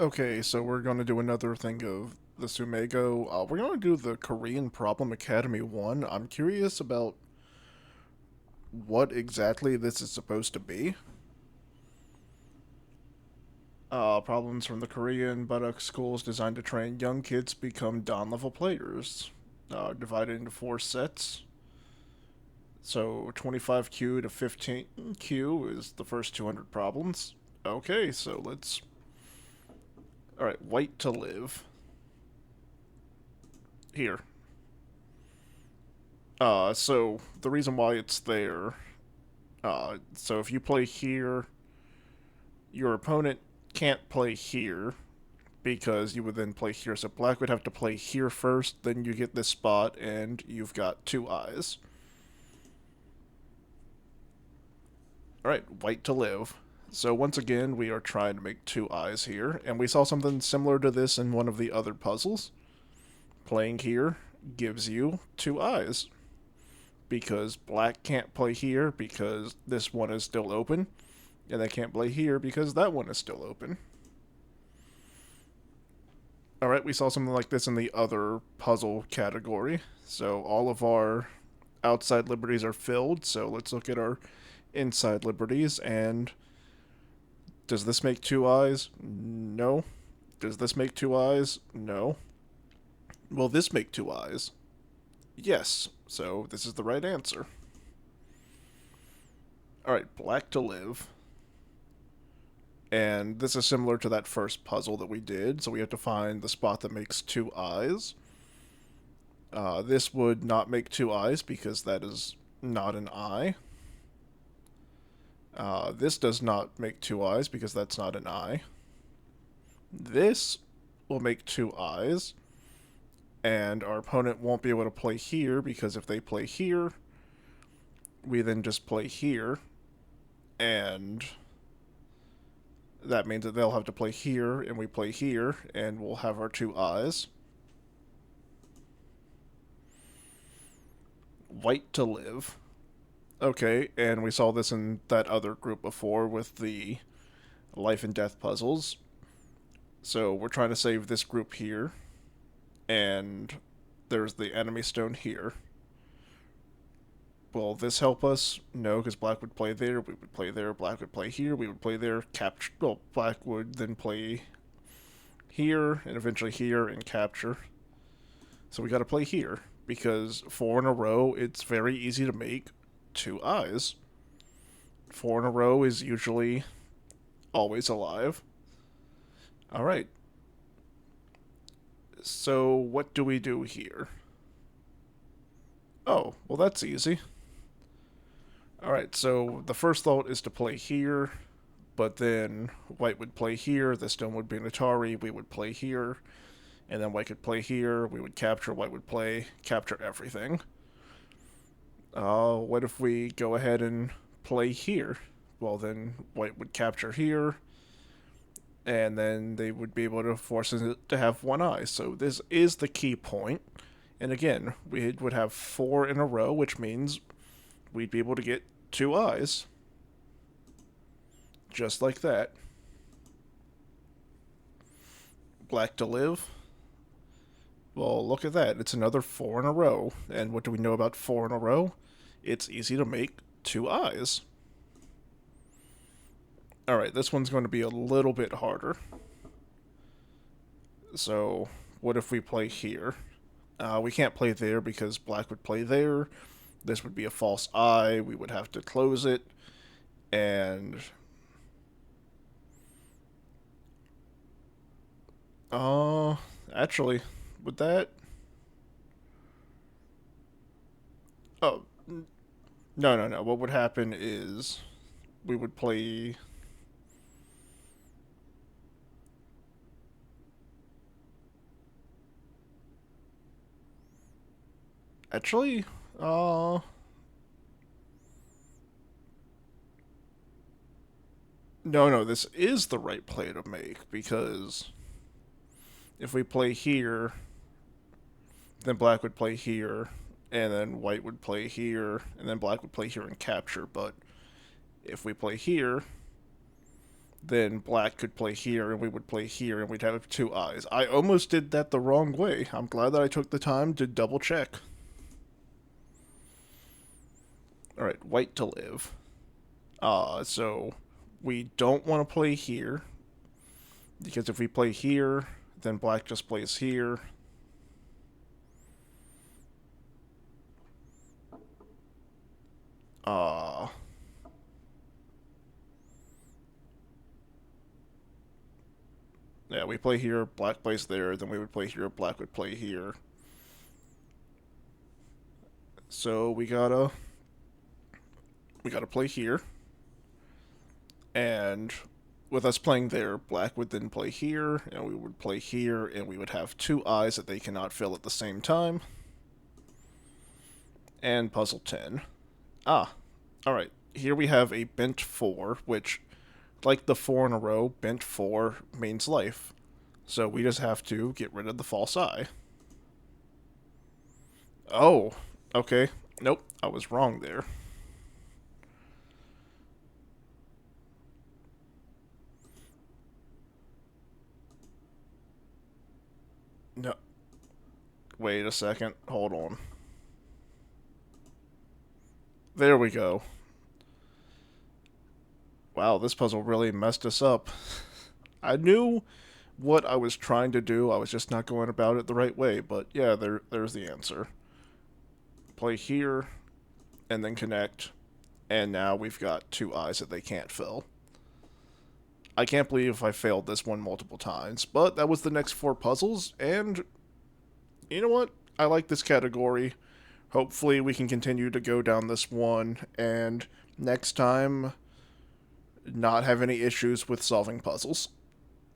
Okay, so we're going to do another thing of the Tsumego. We're going to do the Korean Problem Academy 1. I'm curious about what exactly this is supposed to be. Problems from the Korean Buttocks schools designed to train young kids to become Don-level players. Divided into 4 sets. So 25Q to 15Q is the first 200 problems. Okay, so let's... Alright, white to live. Here. So the reason why it's there, so if you play here, your opponent can't play here because you would then play here. So black would have to play here first, then you get this spot, and you've got 2 eyes. Alright, white to live. So once again, we are trying to make 2 eyes here, and we saw something similar to this in one of the other puzzles. Playing here gives you 2 eyes. Because black can't play here because this one is still open, and they can't play here because that one is still open. Alright, we saw something like this in the other puzzle category. So all of our outside liberties are filled, so let's look at our inside liberties, and does this make 2 eyes? No. Does this make 2 eyes? No. Will this make 2 eyes? Yes, so this is the right answer. Alright, black to live. And this is similar to that first puzzle that we did, so we have to find the spot that makes 2 eyes. This would not make 2 eyes because that is not an eye. This does not make 2 eyes because that's not an eye. This will make 2 eyes, and our opponent won't be able to play here because if they play here, we then just play here, and that means that they'll have to play here, and we play here, and we'll have our 2 eyes. White to live. Okay, and we saw this in that other group before with the life and death puzzles. So we're trying to save this group here, and there's the enemy stone here. Will this help us? No, because black would play there, we would play there, black would play here, we would play there, capture. Well, black would then play here, and eventually here, and capture. So we gotta play here, because 4 in a row, it's very easy to make 2 eyes. 4 in a row is usually always alive. Alright. So what do we do here? Oh, well that's easy. Alright, so the first thought is to play here, but then white would play here, the stone would be an Atari, we would play here, and then white could play here, we would capture, white would play, capture everything. What if we go ahead and play here? Well, then white would capture here, and then they would be able to force it to have 1 eye. So this is the key point. And again, we would have 4 in a row, which means we'd be able to get 2 eyes. Just like that. Black to live. Well, look at that. It's another 4 in a row. And what do we know about 4 in a row? It's easy to make 2 eyes. Alright, this one's going to be a little bit harder. So, what if we play here? We can't play there because black would play there. This would be a false eye. We would have to close it. And... actually, would that... Oh, no. What would happen is we would play... Actually, no, this is the right play to make, because if we play here, then black would play here, and then white would play here, and then black would play here and capture, but if we play here, then black could play here, and we would play here, and we'd have two eyes. I almost did that the wrong way. I'm glad that I took the time to double check. Alright, white to live. So we don't want to play here, because if we play here, then black just plays here. Yeah, we play here, black plays there, then we would play here, black would play here. So we gotta play here. And with us playing there, black would then play here, and we would play here, and we would have two eyes that they cannot fill at the same time. And puzzle 10. Alright. Here we have a bent 4, which, like the 4 in a row, bent 4 means life. So we just have to get rid of the false eye. Oh, okay. Nope, I was wrong there. No. Wait a second. Hold on. There we go. Wow, this puzzle really messed us up. I knew what I was trying to do, I was just not going about it the right way, but yeah, there's the answer. Play here, and then connect, and now we've got two eyes that they can't fill. I can't believe I failed this one multiple times, but that was the next 4 puzzles, and you know what? I like this category. Hopefully we can continue to go down this one, and next time not have any issues with solving puzzles.